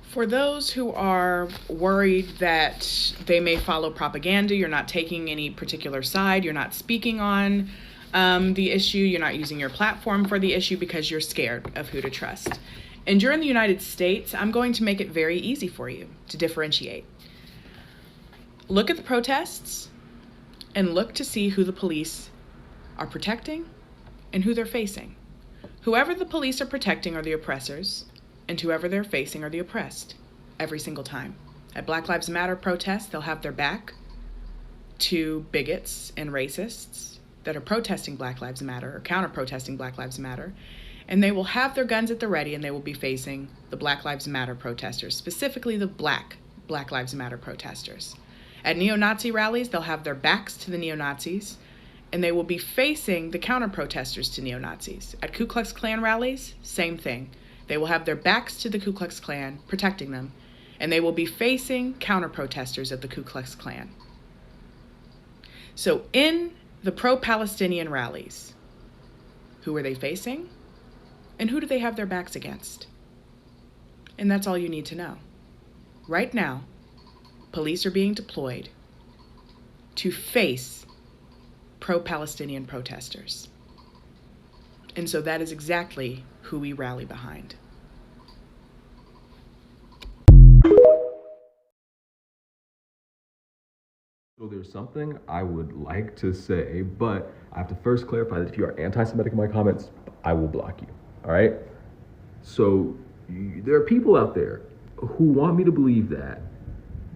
For those who are worried that they may follow propaganda, you're not taking any particular side, you're not speaking on the issue, you're not using your platform for the issue because you're scared of who to trust. And during the United States, I'm going to make it very easy for you to differentiate. Look at the protests and look to see who the police are protecting and who they're facing. Whoever the police are protecting are the oppressors, and whoever they're facing are the oppressed, every single time. At Black Lives Matter protests, they'll have their back to bigots and racists that are protesting Black Lives Matter or counter-protesting Black Lives Matter, and they will have their guns at the ready and they will be facing the Black Lives Matter protesters, specifically the Black Lives Matter protesters. At neo-Nazi rallies, they'll have their backs to the neo-Nazis, and they will be facing the counter-protesters to neo-Nazis. At Ku Klux Klan rallies, same thing. They will have their backs to the Ku Klux Klan, protecting them, and they will be facing counter-protesters of the Ku Klux Klan. So in the pro-Palestinian rallies, who are they facing? And who do they have their backs against? And that's all you need to know. Right now, police are being deployed to face pro-Palestinian protesters. And so that is exactly who we rally behind. So there's something I would like to say, but I have to first clarify that if you are anti-Semitic in my comments, I will block you, all right? So there are people out there who want me to believe that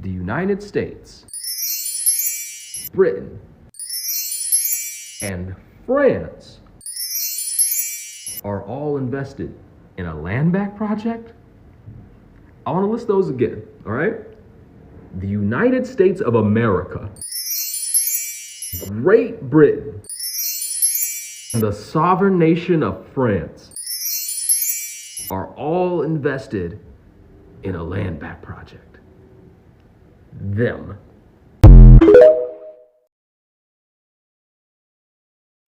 the United States, Britain, and France are all invested in a land back project. I want to list those again, all right? The United States of America, Great Britain, and the sovereign nation of France are all invested in a land back project. Them.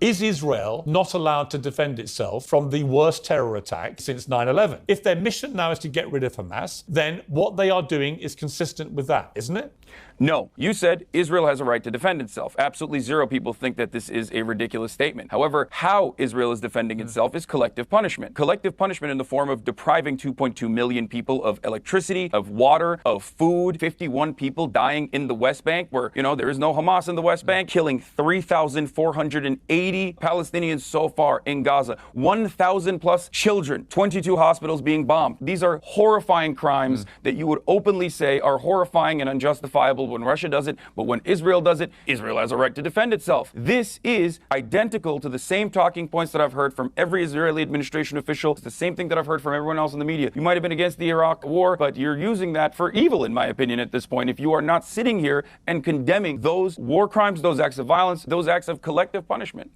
Is Israel not allowed to defend itself from the worst terror attack since 9/11? If their mission now is to get rid of Hamas, then what they are doing is consistent with that, isn't it? No, you said Israel has a right to defend itself. Absolutely zero people think that this is a ridiculous statement. However, how Israel is defending itself is collective punishment. Collective punishment in the form of depriving 2.2 million people of electricity, of water, of food, 51 people dying in the West Bank where, there is no Hamas in the West Bank, killing 3,480 Palestinians so far in Gaza, 1,000 plus children, 22 hospitals being bombed. These are horrifying crimes that you would openly say are horrifying and unjustifiable when Russia does it, but when Israel does it, Israel has a right to defend itself. This is identical to the same talking points that I've heard from every Israeli administration official. It's the same thing that I've heard from everyone else in the media. You might have been against the Iraq war, but you're using that for evil, in my opinion, at this point, if you are not sitting here and condemning those war crimes, those acts of violence, those acts of collective punishment.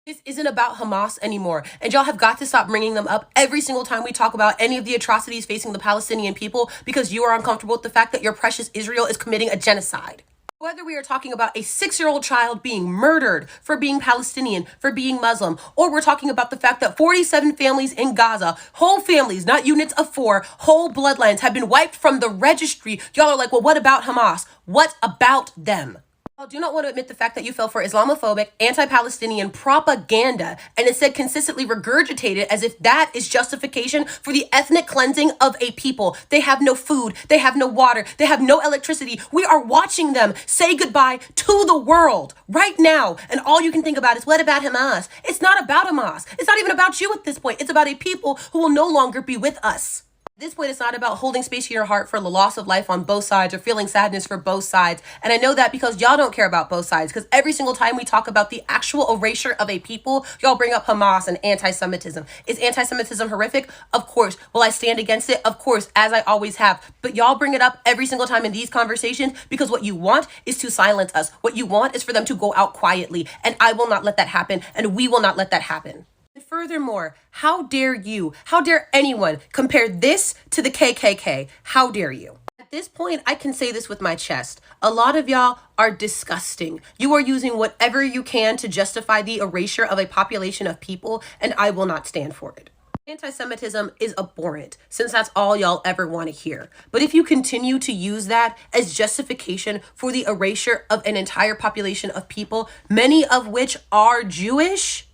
This isn't about Hamas anymore, and y'all have got to stop bringing them up every single time we talk about any of the atrocities facing the Palestinian people because you are uncomfortable with the fact that your precious Israel is committing a genocide. Whether we are talking about a 6-year-old child being murdered for being Palestinian, for being Muslim, or we're talking about the fact that 47 families in Gaza, whole families, not units of 4, whole bloodlines have been wiped from the registry, y'all are like, well, what about Hamas? What about them? I do not want to admit the fact that you fell for Islamophobic, anti-Palestinian propaganda and instead consistently regurgitate it as if that is justification for the ethnic cleansing of a people. They have no food, they have no water, they have no electricity. We are watching them say goodbye to the world right now. And all you can think about is, what about Hamas? It's not about Hamas. It's not even about you at this point. It's about a people who will no longer be with us. At this point, it's not about holding space in your heart for the loss of life on both sides or feeling sadness for both sides. And I know that because y'all don't care about both sides, because every single time we talk about the actual erasure of a people, y'all bring up Hamas and anti-Semitism. Is anti-Semitism horrific? Of course. Will I stand against it? Of course, as I always have. But y'all bring it up every single time in these conversations because what you want is to silence us. What you want is for them to go out quietly. And I will not let that happen. And we will not let that happen. Furthermore, how dare you, how dare anyone compare this to the KKK? How dare you? At this point, I can say this with my chest. A lot of y'all are disgusting. You are using whatever you can to justify the erasure of a population of people, and I will not stand for it. Anti-Semitism is abhorrent, since that's all y'all ever want to hear. But if you continue to use that as justification for the erasure of an entire population of people, many of which are Jewish,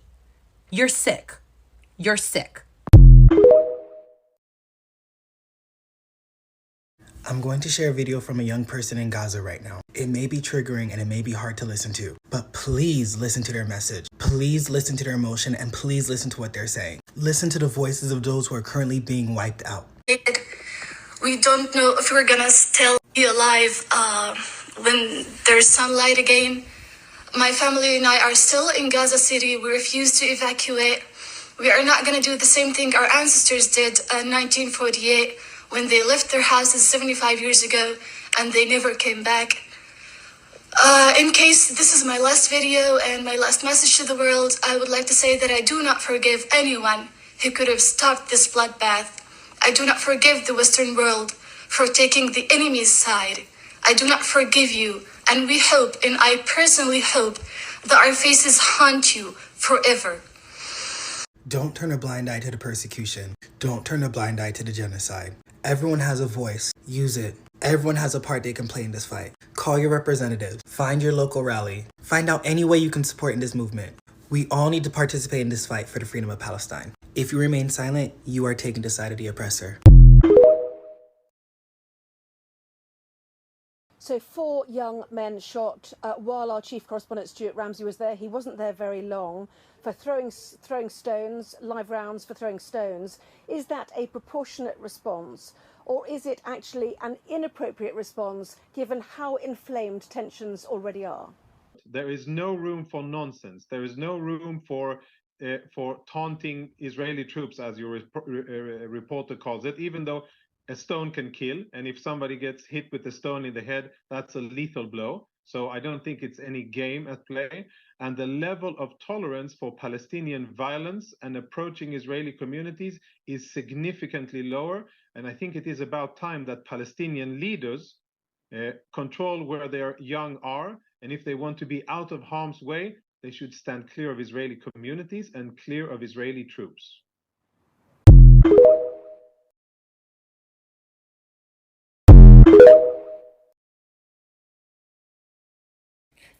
you're sick. You're sick. I'm going to share a video from a young person in Gaza right now. It may be triggering and it may be hard to listen to, but please listen to their message. Please listen to their emotion and please listen to what they're saying. Listen to the voices of those who are currently being wiped out. We don't know if we're gonna still be alive when there's sunlight again. My family and I are still in Gaza City. We refuse to evacuate. We are not gonna do the same thing our ancestors did in 1948 when they left their houses 75 years ago and they never came back. In case this is my last video and my last message to the world, I would like to say that I do not forgive anyone who could have stopped this bloodbath. I do not forgive the Western world for taking the enemy's side. I do not forgive you, and we hope, and I personally hope, that our faces haunt you forever. Don't turn a blind eye to the persecution. Don't turn a blind eye to the genocide. Everyone has a voice. Use it. Everyone has a part they can play in this fight. Call your representatives. Find your local rally. Find out any way you can support in this movement. We all need to participate in this fight for the freedom of Palestine. If you remain silent, you are taking the side of the oppressor. So 4 young men shot while our chief correspondent Stuart Ramsey was there. He wasn't there very long for throwing stones, live rounds for throwing stones. Is that a proportionate response, or is it actually an inappropriate response given how inflamed tensions already are? There is no room for nonsense. There is no room for taunting Israeli troops, as your reporter calls it, even though a stone can kill. And if somebody gets hit with a stone in the head, that's a lethal blow. So I don't think it's any game at play. And the level of tolerance for Palestinian violence and approaching Israeli communities is significantly lower. And I think it is about time that Palestinian leaders control where their young are. And if they want to be out of harm's way, they should stand clear of Israeli communities and clear of Israeli troops.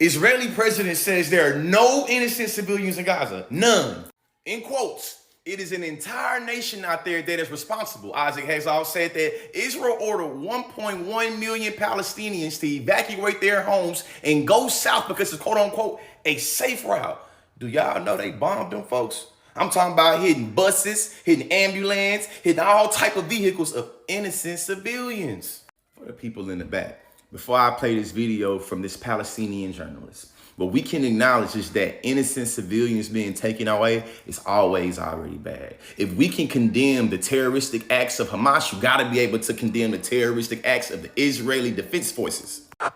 Israeli president says there are no innocent civilians in Gaza. None. In quotes, it is an entire nation out there that is responsible. Isaac Herzog said that Israel ordered 1.1 million Palestinians to evacuate their homes and go south because it's quote unquote a safe route. Do y'all know they bombed them folks? I'm talking about hitting buses, hitting ambulance, hitting all type of vehicles of innocent civilians. For the people in the back, before I play this video from this Palestinian journalist, what we can acknowledge is that innocent civilians being taken away is always already bad. If we can condemn the terroristic acts of Hamas, you gotta be able to condemn the terroristic acts of the Israeli Defense Forces. So,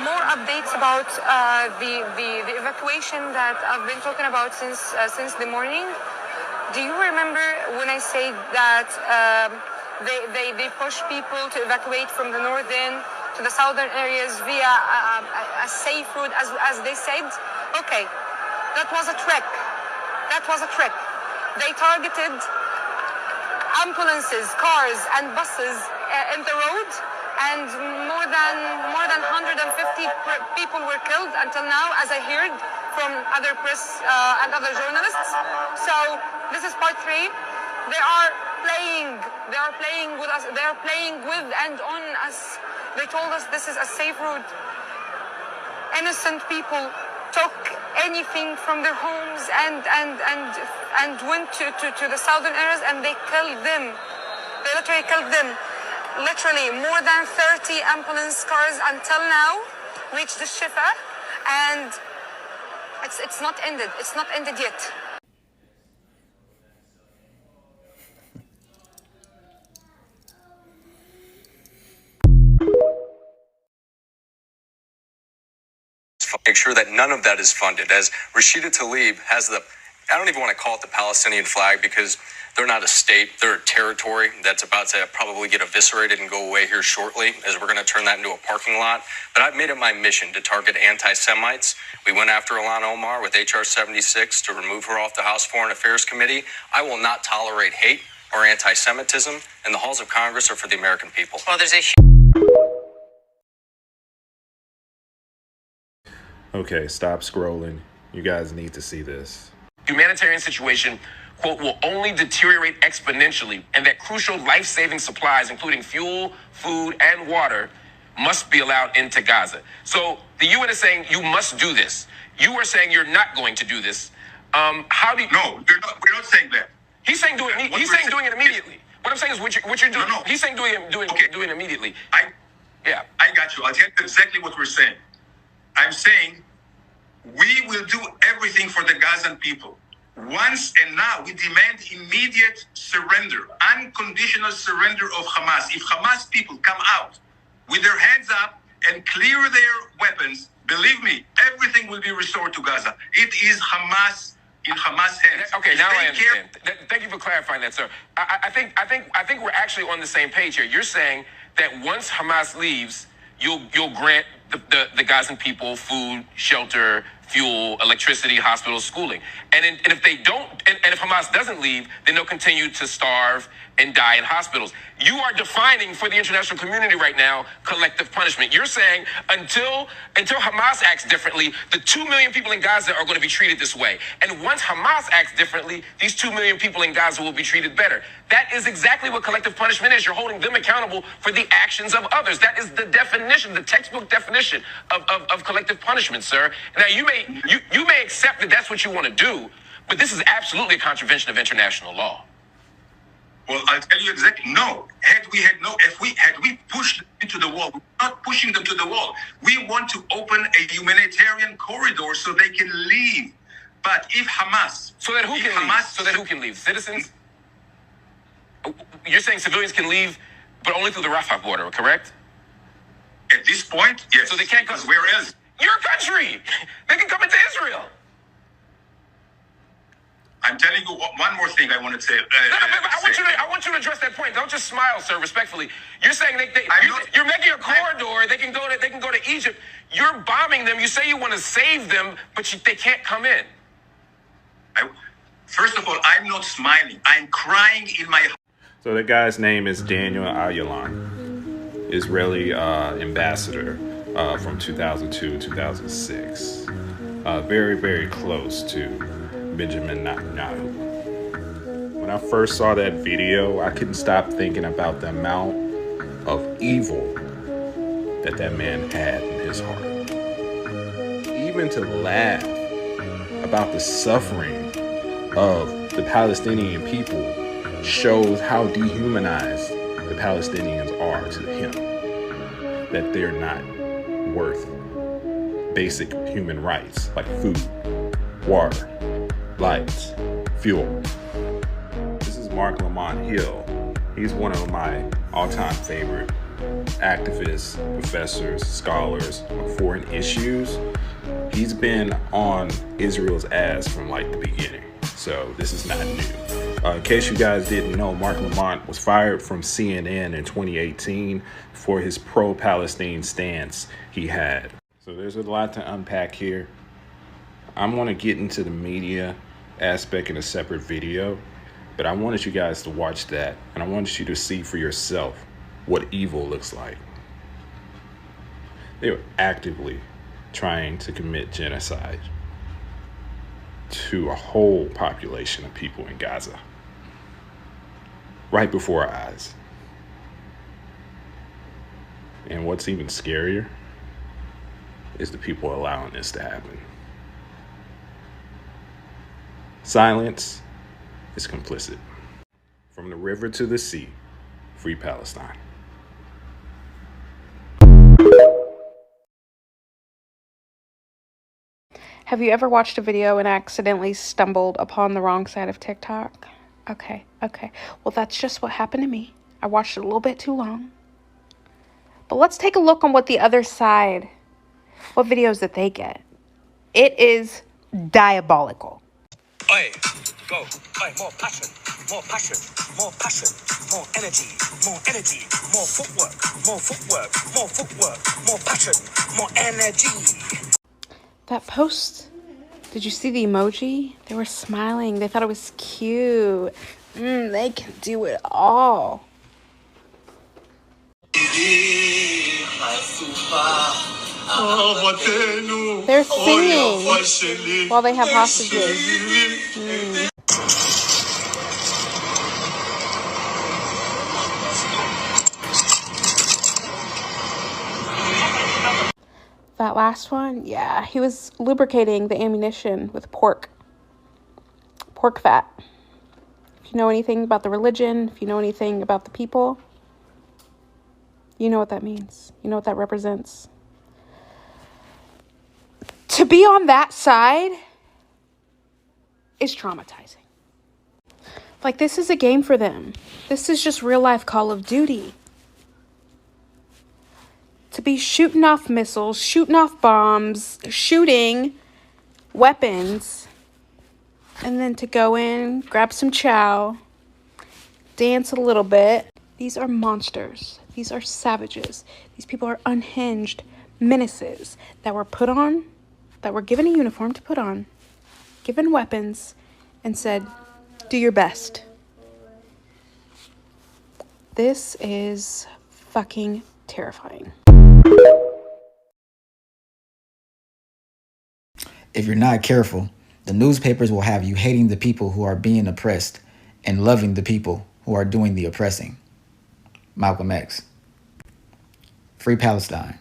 more updates about the evacuation that I've been talking about since the morning. Do you remember when I said that they push people to evacuate from the northern to the southern areas via a safe route, as they said? Okay, that was a trick. That was a trick. They targeted ambulances, cars, and buses in the road, and more than 150 people were killed until now, as I heard from other press and other journalists. So this is part 3. They are playing with us. They are playing with and on us. They told us this is a safe route. Innocent people took anything from their homes and went to the southern areas, and they killed them. They literally killed them. Literally more than 30 ambulance cars until now reached the Shifa, and it's not ended. It's not ended yet. Make sure that none of that is funded, as Rashida Tlaib has the I don't even want to call it the Palestinian flag because they're not a state, they're a territory that's about to probably get eviscerated and go away here shortly, as we're going to turn that into a parking lot. But I've made it my mission to target anti-Semites. We went after Ilhan Omar with H.R. 76 to remove her off the House Foreign Affairs Committee. I will not tolerate hate or anti-Semitism, and the halls of Congress are for the American people. Well, there's a Okay, stop scrolling. You guys need to see this. Humanitarian situation, quote, will only deteriorate exponentially, and that crucial life-saving supplies, including fuel, food, and water, must be allowed into Gaza. So the UN is saying you must do this. You are saying you're not going to do this. How do you... No, we're not saying that. He's saying do it. He's saying doing it immediately. What I'm saying is what you're doing. No. He's saying doing it immediately. I got you. I'll tell you exactly what we're saying. I'm saying we will do everything for the Gazan people. Once and now, we demand immediate surrender, unconditional surrender of Hamas. If Hamas people come out with their hands up and clear their weapons, believe me, everything will be restored to Gaza. It is Hamas in Hamas' hands. Okay, now I understand. Thank you for clarifying that, sir. I think we're actually on the same page here. You're saying that once Hamas leaves, you'll grant the Gazan people food, shelter, fuel, electricity, hospitals, schooling. And if they don't, and if Hamas doesn't leave, then they'll continue to starve and die in hospitals. You are defining for the international community right now collective punishment. You're saying until Hamas acts differently, the 2 million people in Gaza are going to be treated this way. And once Hamas acts differently, these 2 million people in Gaza will be treated better. That is exactly what collective punishment is. You're holding them accountable for the actions of others. That is the definition, the textbook definition of collective punishment, sir. Now, you may accept that that's what you want to do, but this is absolutely a contravention of international law. Well, I'll tell you exactly. No, if we pushed them into the wall, we're not pushing them to the wall. We want to open a humanitarian corridor so they can leave. But if Hamas, so that who can leave? Citizens? You're saying civilians can leave, but only through the Rafah border, correct? At this point, yes. So they can't come. Where else? Your country. They can come into Israel. I'm telling you one more thing I want to say. I want you to address that point. Don't just smile, sir. Respectfully, you're saying you're making a corridor. They can go to Egypt. You're bombing them. You say you want to save them, but they can't come in. First of all, I'm not smiling. I'm crying in my heart. So the guy's name is Daniel Ayalon, Israeli ambassador from 2002, 2006. Very, very close to Benjamin Netanyahu. When I first saw that video, I couldn't stop thinking about the amount of evil that man had in his heart. Even to laugh about the suffering of the Palestinian people shows how dehumanized the Palestinians are to him. That they're not worth basic human rights like food, water, lights, fuel. This is Mark Lamont Hill. He's one of my all-time favorite activists, professors, scholars on foreign issues. He's been on Israel's ass from like the beginning, so this is not new. In case you guys didn't know, Mark Lamont was fired from CNN in 2018 for his pro-Palestine stance he had. So there's a lot to unpack here. I'm going to get into the media aspect in a separate video, but I wanted you guys to watch that, and I wanted you to see for yourself what evil looks like. They were actively trying to commit genocide to a whole population of people in Gaza, right before our eyes. And what's even scarier is the people allowing this to happen. Silence is complicit. From the river to the sea, free Palestine. Have you ever watched a video and accidentally stumbled upon the wrong side of TikTok? Okay. Well, that's just what happened to me. I watched it a little bit too long. But let's take a look on what the other side, what videos that they get. It is diabolical. Oi, go. Oi, more passion, more passion, more passion, more energy, more energy, more footwork, more footwork, more footwork, more passion, more energy. That post, did you see the emoji? They were smiling. They thought it was cute. They can do it all. They're singing while they have hostages. That last one, yeah, he was lubricating the ammunition with pork fat. If you know anything about the religion, if you know anything about the people, you know what that means. You know what that represents. To be on that side is traumatizing. Like, this is a game for them. This is just real life Call of Duty. To be shooting off missiles, shooting off bombs, shooting weapons, and then to go in, grab some chow, dance a little bit. These are monsters. These are savages. These people are unhinged menaces that were put on, that were given a uniform to put on, given weapons, and said, do your best. This is fucking terrifying. If you're not careful, the newspapers will have you hating the people who are being oppressed and loving the people who are doing the oppressing. Malcolm X. Free Palestine.